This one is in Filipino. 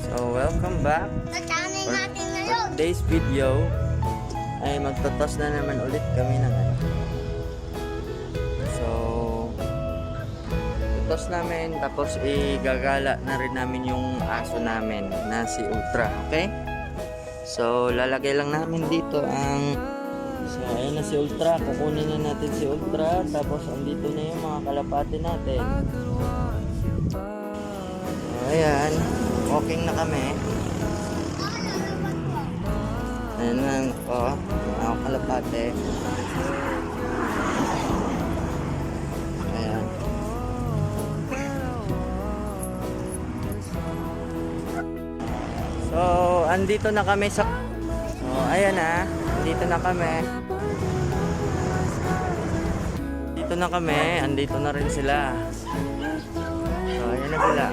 So, welcome back. Tatanay For natin ngayon. today's video ay magtotos na naman ulit kami ng ano. So, totos namin tapos igagala na rin namin yung aso namin na si Ultra, okay? So, lalagay lang namin dito ang ayan na si Ultra. Kukunin na natin si Ultra tapos andito na yung mga kalapati natin. So, ayan. Walking na kami. Ayan lang po, mga kalapate. Ayan. So, andito na kami sa... So, ayan na. Andito na kami. Dito na kami. Andito na rin sila. So, ayan na sila.